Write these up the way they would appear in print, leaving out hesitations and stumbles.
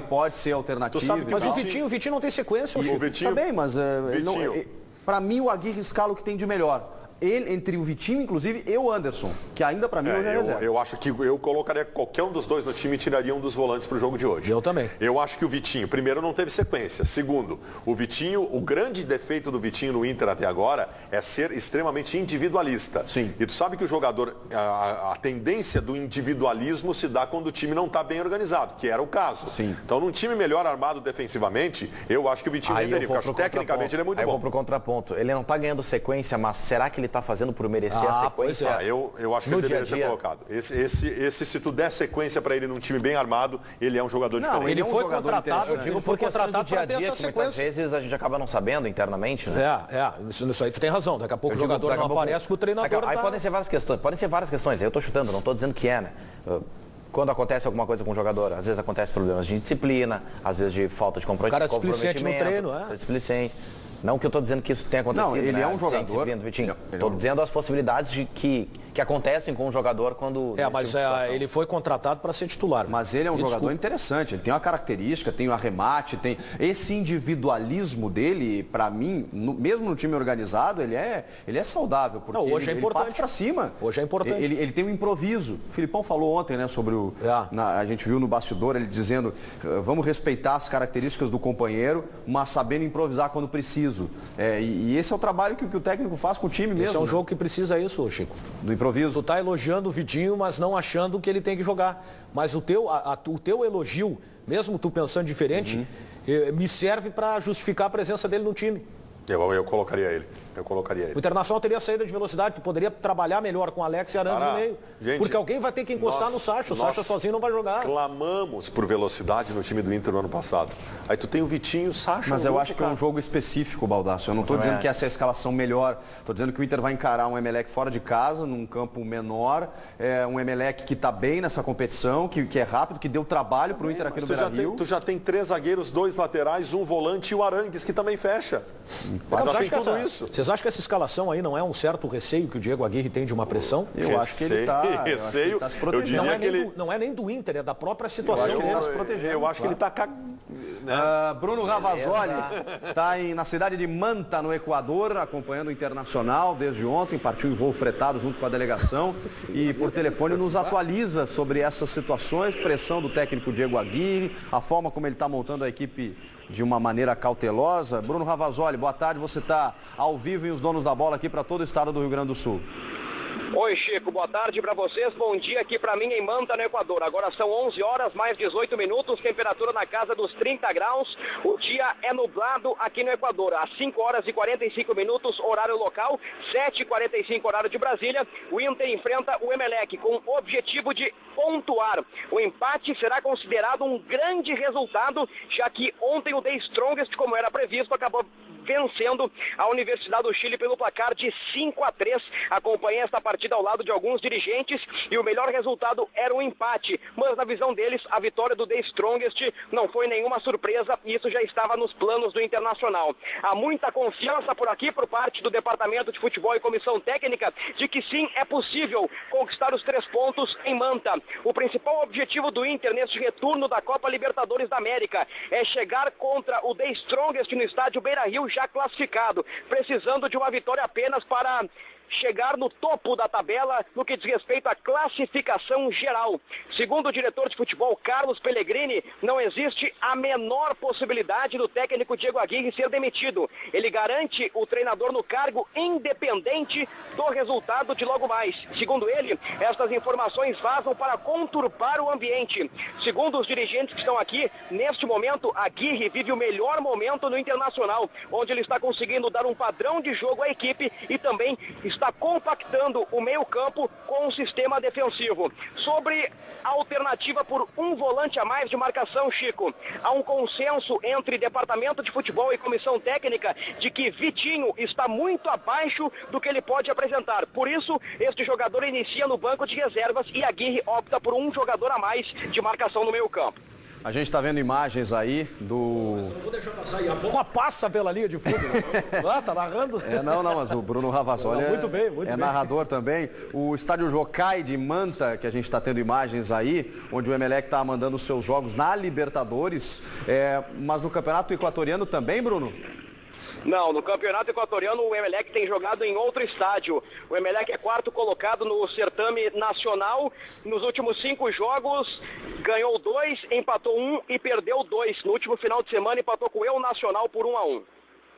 Pode ser alternativa. Mas o Vitinho não tem sequência. O Vitinho, tá bem, mas para mim o Aguirre escala o que tem de melhor. Ele, entre o Vitinho, inclusive, e o Anderson, que ainda para mim hoje é reserva. Eu acho que eu colocaria qualquer um dos dois no time e tiraria um dos volantes para o jogo de hoje. Eu também. Eu acho que o Vitinho, primeiro, não teve sequência. Segundo, o Vitinho, o grande defeito do Vitinho no Inter até agora é ser extremamente individualista. Sim. E tu sabe que o jogador, a tendência do individualismo se dá quando o time não está bem organizado, que era o caso. Sim. Então, num time melhor armado defensivamente, eu acho que o Vitinho renderia, porque tecnicamente ele é muito bom. Eu vou pro contraponto. Ele não está ganhando sequência, mas será que ele está fazendo por merecer a sequência? Eu acho que ele deveria ser colocado. Se tu der sequência para ele num time bem armado, ele é um jogador diferente. Ele foi contratado, ele foi contratado para ter essa sequência. Muitas vezes a gente acaba não sabendo internamente, né? Isso aí tu tem razão. Daqui a pouco o jogador não aparece com o treinador. Aí podem ser várias questões. Eu estou chutando, não estou dizendo que é, né? Quando acontece alguma coisa com o jogador, às vezes acontece problemas de disciplina, às vezes de falta de comprometimento. O cara é displicente no treino, displicente. Não que eu estou dizendo que isso tenha acontecido. Não, ele é um jogador. Estou dizendo as possibilidades de que acontecem com o jogador quando... Mas ele foi contratado para ser titular. Mas ele é um jogador interessante. Ele tem uma característica, tem o arremate, tem... Esse individualismo dele, para mim, mesmo no time organizado, ele é saudável. Porque hoje é importante. Ele parte para cima. Hoje é importante. Ele tem um improviso. O Filipão falou ontem, né, sobre o... a gente viu no bastidor ele dizendo, vamos respeitar as características do companheiro, mas sabendo improvisar quando preciso. E esse é o trabalho que o técnico faz com o time mesmo. Esse é um jogo que precisa isso, Chico. Do improviso. Tu tá elogiando o Vitinho, mas não achando que ele tem que jogar. Mas o teu elogio, mesmo tu pensando diferente, me serve para justificar a presença dele no time. Eu colocaria ele. O Internacional teria saída de velocidade, tu poderia trabalhar melhor com Alex e Arantes no meio. Gente, porque alguém vai ter que encostar no Sacha, o Sacha sozinho não vai jogar. Clamamos por velocidade no time do Inter no ano passado. Aí tu tem o Vitinho, o Sacha... Mas eu acho que é um jogo específico, Baldasso. Eu não estou dizendo que essa é a escalação melhor. Estou dizendo que o Inter vai encarar um Emelec fora de casa, num campo menor. Um Emelec que está bem nessa competição, que é rápido, que deu trabalho para o Inter aqui no Beira-Rio. Tu já tem 3 zagueiros, 2 laterais, um volante e o Arangues, que também fecha. Vocês acham que essa escalação aí não é um certo receio que o Diego Aguirre tem de uma pressão? Eu acho que ele está se protegendo. Não é nem do Inter, é da própria situação. Ele está se protegendo. Eu acho que ele está... Bruno Ravazoli está na cidade de Manta, no Equador, acompanhando o Internacional desde ontem, partiu em voo fretado junto com a delegação e por telefone nos atualiza sobre essas situações, pressão do técnico Diego Aguirre, a forma como ele está montando a equipe de uma maneira cautelosa. Bruno Ravazoli, boa tarde, você está ao vivo em Os Donos da Bola aqui para todo o estado do Rio Grande do Sul. Oi, Chico, boa tarde para vocês, bom dia aqui para mim em Manta, no Equador. Agora são 11 horas, mais 18 minutos, temperatura na casa dos 30 graus. O dia é nublado aqui no Equador. Às 5 horas e 45 minutos, horário local, 7h45, horário de Brasília. O Inter enfrenta o Emelec com o objetivo de pontuar. O empate será considerado um grande resultado, já que ontem o The Strongest, como era previsto, acabou vencendo a Universidade do Chile pelo placar de 5-3. Acompanhei esta partida ao lado de alguns dirigentes e o melhor resultado era um empate. Mas na visão deles, a vitória do The Strongest não foi nenhuma surpresa e isso já estava nos planos do Internacional. Há muita confiança por aqui por parte do Departamento de Futebol e Comissão Técnica de que sim, é possível conquistar os 3 pontos em Manta. O principal objetivo do Inter neste retorno da Copa Libertadores da América é chegar contra o The Strongest no estádio Beira-Rio já classificado, precisando de uma vitória apenas para chegar no topo da tabela no que diz respeito à classificação geral. Segundo o diretor de futebol Carlos Pellegrini, não existe a menor possibilidade do técnico Diego Aguirre ser demitido. Ele garante o treinador no cargo independente do resultado de logo mais. Segundo ele, estas informações vazam para conturbar o ambiente. Segundo os dirigentes que estão aqui, neste momento, Aguirre vive o melhor momento no Internacional, onde ele está conseguindo dar um padrão de jogo à equipe e também está compactando o meio-campo com um sistema defensivo. Sobre a alternativa por um volante a mais de marcação, Chico, há um consenso entre Departamento de Futebol e Comissão Técnica de que Vitinho está muito abaixo do que ele pode apresentar. Por isso, este jogador inicia no banco de reservas e Aguirre opta por um jogador a mais de marcação no meio-campo. A gente está vendo imagens aí do... Não vou deixar passar aí. A bola passa pela linha de fundo. Lá, tá narrando. Não, mas o Bruno Ravazoli muito bem. Narrador também. O estádio Jokai de Manta, que a gente está tendo imagens aí, onde o Emelec está mandando os seus jogos na Libertadores, mas no Campeonato Equatoriano também, Bruno? Não, no Campeonato Equatoriano o Emelec tem jogado em outro estádio. O Emelec é quarto colocado no certame nacional. Nos últimos 5 jogos, ganhou 2, empatou 1 e perdeu 2. No último final de semana empatou com o El Nacional por 1-1.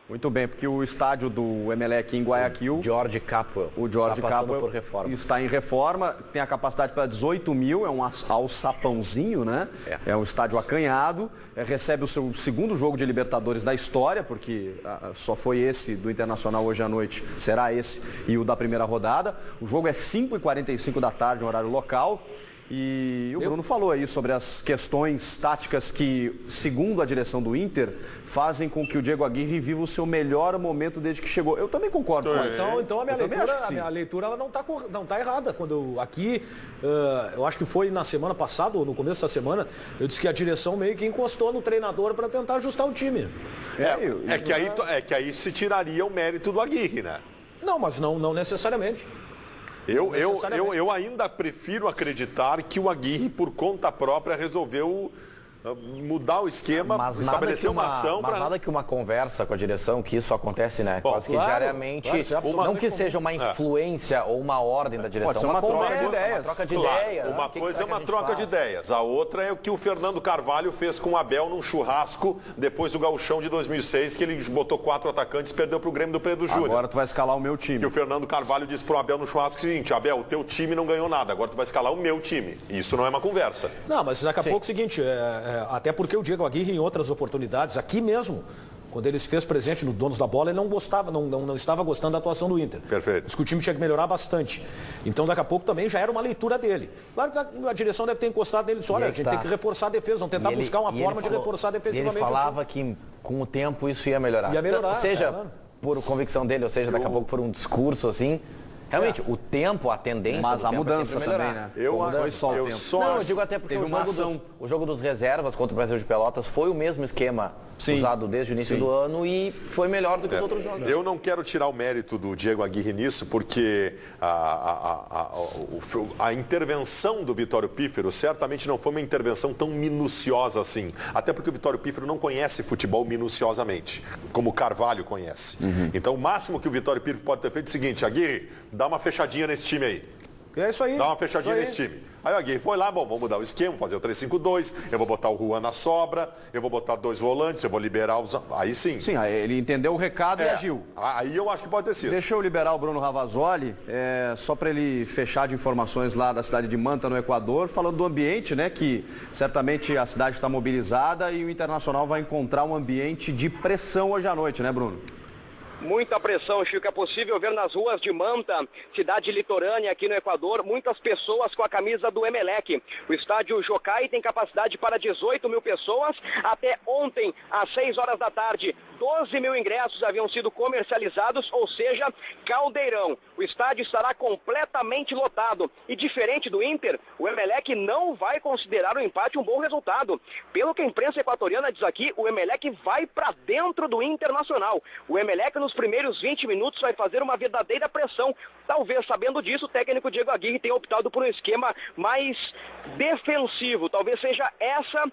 Muito bem, porque o estádio do Emelec em Guayaquil... George Capwell. O George Capwell por reforma. Está em reforma, tem a capacidade para 18 mil, é um alçapãozinho, né? É um estádio acanhado, recebe o seu segundo jogo de Libertadores da história, porque só foi esse do Internacional hoje à noite, será esse e o da primeira rodada. O jogo é 5h45 da tarde, no horário local. E o Bruno falou aí sobre as questões táticas que, segundo a direção do Inter, fazem com que o Diego Aguirre viva o seu melhor momento desde que chegou. Eu também concordo com isso. Então a minha leitura ela não tá errada. Eu acho que foi na semana passada, ou no começo da semana, eu disse que a direção meio que encostou no treinador para tentar ajustar o time. Que aí se tiraria o mérito do Aguirre, né? Não, mas não necessariamente. Eu ainda prefiro acreditar que o Aguirre, por conta própria, resolveu mudar o esquema, estabelecer uma ação para... Mas nada que uma conversa com a direção, que isso acontece, né? Quase que diariamente. Não que seja uma influência ou uma ordem da direção. Pode ser uma troca de ideias. Uma troca de ideias. Uma coisa é uma troca de ideias. A outra é o que o Fernando Carvalho fez com o Abel num churrasco depois do Gauchão de 2006, que ele botou 4 atacantes e perdeu para o Grêmio do Pedro Júnior. Agora tu vai escalar o meu time. Que o Fernando Carvalho disse para o Abel no churrasco o seguinte: Abel, o teu time não ganhou nada, agora tu vai escalar o meu time. Isso não é uma conversa. Não, mas daqui a pouco é o seguinte, até porque o Diego Aguirre, em outras oportunidades, aqui mesmo, quando ele se fez presente no Donos da Bola, ele não estava gostando da atuação do Inter. Perfeito. Diz que o time tinha que melhorar bastante. Então, daqui a pouco também já era uma leitura dele. Claro que a direção deve ter encostado nele e disse, olha, a gente tem que reforçar a defesa, vamos tentar buscar uma forma de reforçar defensivamente. Ele falava que com o tempo isso ia melhorar. Ia melhorar. Seja por convicção dele, ou seja, daqui a pouco por um discurso assim. Realmente, o tempo, a tendência. Mas a mudança também, né? Foi só o tempo. Eu digo até porque o jogo dos reservas contra o Brasil de Pelotas foi o mesmo esquema usado desde o início do ano e foi melhor do que os outros jogos. Eu não quero tirar o mérito do Diego Aguirre nisso, porque a intervenção do Vitório Pífero certamente não foi uma intervenção tão minuciosa assim. Até porque o Vitório Pífero não conhece futebol minuciosamente, como o Carvalho conhece. Então o máximo que o Vitório Pífero pode ter feito é o seguinte: Aguirre, dá uma fechadinha nesse time aí. É isso aí. Dá uma fechadinha nesse time. Aí o Aguirre foi lá, vamos mudar o esquema, fazer o 3-5-2, eu vou botar o Juan na sobra, eu vou botar 2 volantes, eu vou liberar os... Aí sim. Sim, ele entendeu o recado e agiu. Aí eu acho que pode ter sido. Deixa eu liberar o Bruno Ravazoli, só para ele fechar de informações lá da cidade de Manta, no Equador, falando do ambiente, né, que certamente a cidade está mobilizada e o Internacional vai encontrar um ambiente de pressão hoje à noite, né, Bruno? Muita pressão, Chico. É possível ver nas ruas de Manta, cidade litorânea aqui no Equador, muitas pessoas com a camisa do Emelec. O estádio Jokai tem capacidade para 18 mil pessoas. Até ontem, às 6 horas da tarde, 12 mil ingressos haviam sido comercializados, ou seja, caldeirão. O estádio estará completamente lotado. E diferente do Inter, o Emelec não vai considerar o empate um bom resultado. Pelo que a imprensa equatoriana diz aqui, o Emelec vai para dentro do Internacional. O Emelec nos primeiros 20 minutos vai fazer uma verdadeira pressão. Talvez, sabendo disso, o técnico Diego Aguirre tenha optado por um esquema mais defensivo. Talvez seja essa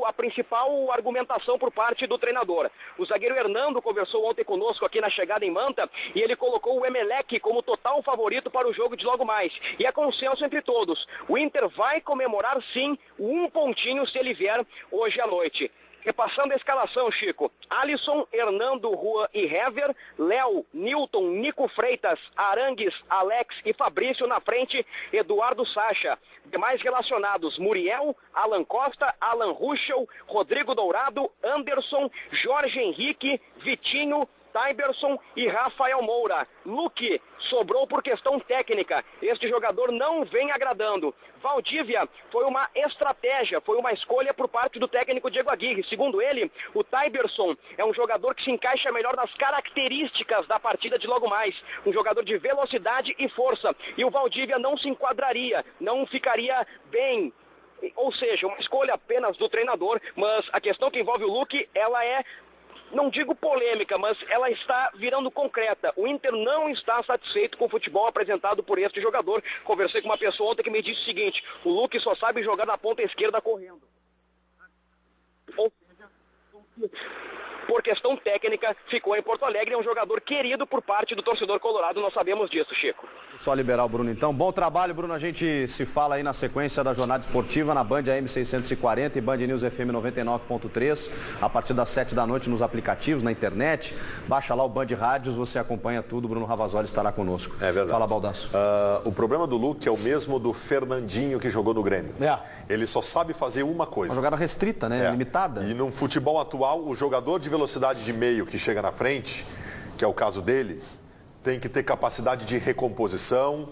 a principal argumentação por parte do treinador. O zagueiro Hernando conversou ontem conosco aqui na chegada em Manta e ele colocou o Emelec como total favorito para o jogo de logo mais. E é consenso entre todos. O Inter vai comemorar sim um pontinho se ele vier hoje à noite. Repassando a escalação, Chico: Alisson, Hernando, Juan e Hever, Léo, Nilton, Nico Freitas, Arangues, Alex e Fabrício na frente, Eduardo Sacha. Demais relacionados: Muriel, Alan Costa, Alan Ruschel, Rodrigo Dourado, Anderson, Jorge Henrique, Vitinho, Tyberson e Rafael Moura. Luque sobrou por questão técnica. Este jogador não vem agradando. Valdívia foi uma estratégia, foi uma escolha por parte do técnico Diego Aguirre. Segundo ele, o Tyberson é um jogador que se encaixa melhor nas características da partida de logo mais. Um jogador de velocidade e força. E o Valdívia não se enquadraria, não ficaria bem ou seja, uma escolha apenas do treinador, mas a questão que envolve o Luque, ela é, não digo polêmica, mas ela está virando concreta. O Inter não está satisfeito com o futebol apresentado por este jogador. Conversei com uma pessoa ontem que me disse o seguinte: o Luque só sabe jogar na ponta esquerda correndo. Ou seja, por questão técnica, ficou em Porto Alegre. É um jogador querido por parte do torcedor colorado, nós sabemos disso, Chico. Só liberar o Bruno então. Bom trabalho, Bruno. A gente se fala aí na sequência da jornada esportiva na Band AM 640 e Band News FM 99.3, a partir das 7 da noite nos aplicativos, na internet. Baixa lá o Band Rádios, você acompanha tudo. Bruno Ravazoli estará conosco. É verdade. Fala, Baldasso. O problema do Luque é o mesmo do Fernandinho que jogou no Grêmio. Ele só sabe fazer uma coisa. Uma jogada restrita, né? Limitada. E no futebol atual, o jogador de velocidade de meio que chega na frente, que é o caso dele, tem que ter capacidade de recomposição,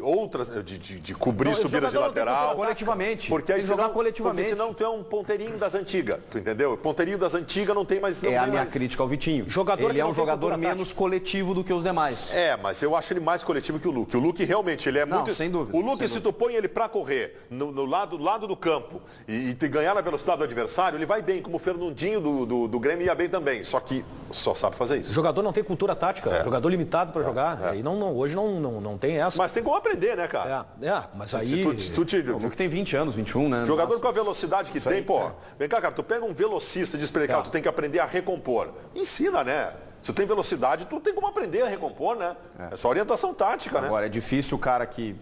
outras de cobrir subida de lateral. Coletivamente. Porque aí jogar coletivamente. Porque senão tu é um ponteirinho das antigas, tu entendeu? Ponteirinho das antigas não tem mais. Não é tem a minha mais. crítica ao Vitinho. Ele é um jogador menos coletivo do que os demais. Mas eu acho ele mais coletivo que o Luque. O Luque realmente, ele é muito... sem dúvida. O Luque, se tu põe ele pra correr no lado do campo e ganhar na velocidade do adversário, ele vai bem, como o Fernandinho do Grêmio ia bem também. Só que só sabe fazer isso. O jogador não tem cultura tática, jogador limitado pra jogar. Aí hoje não tem essa. Mas tem como aprender, né, cara? Mas aí... O Luque tem 20 anos, 21, né? Jogador com a velocidade que tem, vem cá, cara, tu pega um velocista e diz pra ele, cara, tu tem que aprender a recompor. Ensina, né? Se tu tem velocidade, tu tem como aprender a recompor, né? É só orientação tática, né? Agora, é difícil o cara que,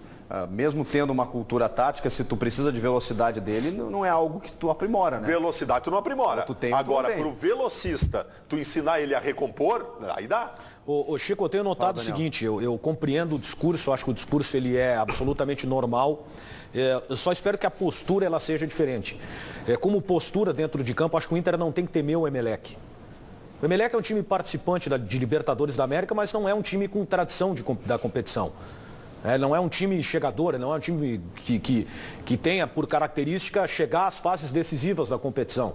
mesmo tendo uma cultura tática, se tu precisa de velocidade dele, não é algo que tu aprimora, né? Velocidade tu não aprimora. Agora, pro velocista, tu ensinar ele a recompor, aí dá. Ô Chico, eu tenho notado o seguinte, eu compreendo o discurso, acho que o discurso ele é absolutamente normal. Eu só espero que a postura ela seja diferente. Como postura dentro de campo, acho que o Inter não tem que temer o Emelec. O Emelec é um time participante de Libertadores da América, mas não é um time com tradição da competição. Não é um time chegador, não é um time que tenha por característica chegar às fases decisivas da competição.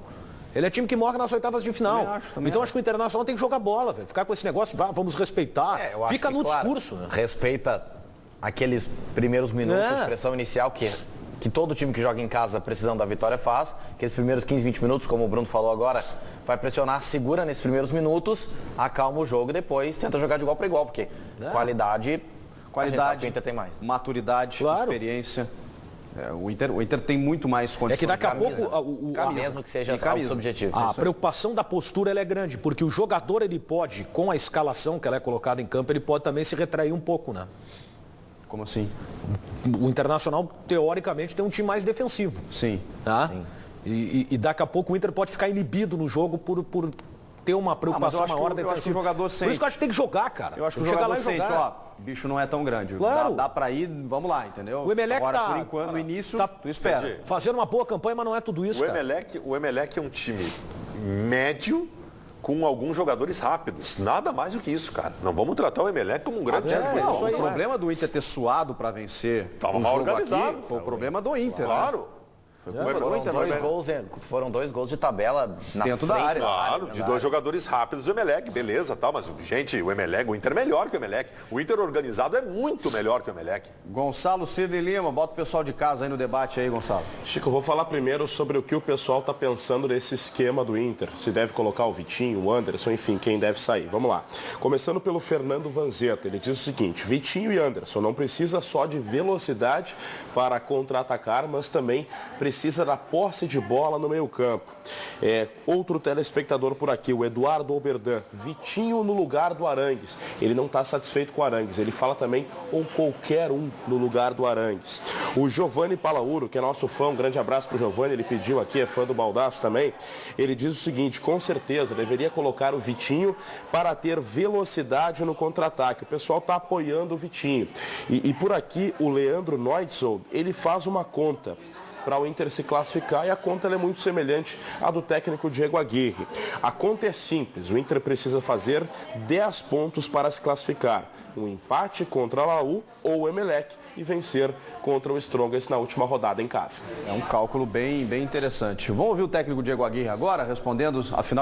Ele é time que morre nas oitavas de final. Então acho que o Internacional tem que jogar bola, velho. Ficar com esse negócio de vamos respeitar. Fica no discurso. Respeita aqueles primeiros minutos, pressão inicial que todo time que joga em casa precisando da vitória faz. Aqueles primeiros 15, 20 minutos, como o Bruno falou agora, vai pressionar, segura nesses primeiros minutos, acalma o jogo e depois tenta jogar de igual para igual, porque qualidade, o Inter tem mais. Maturidade, experiência. O Inter tem muito mais condições. É que daqui a pouco... mesmo que seja o objetivo. A preocupação da postura ela é grande, porque o jogador ele pode, com a escalação que ela é colocada em campo, ele pode também se retrair um pouco, né? Como assim? O Internacional, teoricamente, tem um time mais defensivo. Sim. Sim. E daqui a pouco o Inter pode ficar inibido no jogo por ter uma preocupação maior defensiva. Eu acho que o jogador sente. Por isso que eu acho que tem que jogar, cara. Eu acho que o jogador sente, o bicho não é tão grande. Claro. Dá pra ir, vamos lá, entendeu? O Emelec agora, por enquanto, no início, tu espera. Fazendo uma boa campanha, mas não é tudo isso, O Emelec é um time médio com alguns jogadores rápidos. Nada mais do que isso, cara. Não vamos tratar o Emelec como um grande time. O problema do Inter ter suado pra vencer Tava mal organizado. Aqui, foi o problema do Inter. Claro. Foram dois gols de tabela dentro da área. Claro, de dois jogadores rápidos do Emelec, beleza, tá, mas gente, o Inter é melhor que o Emelec. O Inter organizado é muito melhor que o Emelec. Gonçalo Cirne Lima, bota o pessoal de casa aí no debate aí, Gonçalo. Chico, eu vou falar primeiro sobre o que o pessoal está pensando nesse esquema do Inter. Se deve colocar o Vitinho, o Anderson, enfim, quem deve sair. Vamos lá. Começando pelo Fernando Vanzetta, ele diz o seguinte: Vitinho e Anderson não precisa só de velocidade para contra-atacar, mas também precisa da posse de bola no meio-campo. Outro telespectador por aqui, o Eduardo Oberdan, Vitinho no lugar do Arangues. Ele não está satisfeito com o Arangues. Ele fala também ou qualquer um no lugar do Arangues. O Giovanni Palauro, que é nosso fã, um grande abraço para o Giovanni, ele pediu aqui, é fã do Baldasso também. Ele diz o seguinte: com certeza deveria colocar o Vitinho para ter velocidade no contra-ataque. O pessoal está apoiando o Vitinho. E por aqui o Leandro Neutzel, ele faz uma conta para o Inter se classificar, e a conta é muito semelhante à do técnico Diego Aguirre. A conta é simples, o Inter precisa fazer 10 pontos para se classificar. Um empate contra a Laú ou o Emelec e vencer contra o Strongest na última rodada em casa. É um cálculo bem interessante. Vamos ouvir o técnico Diego Aguirre agora, respondendo, afinal,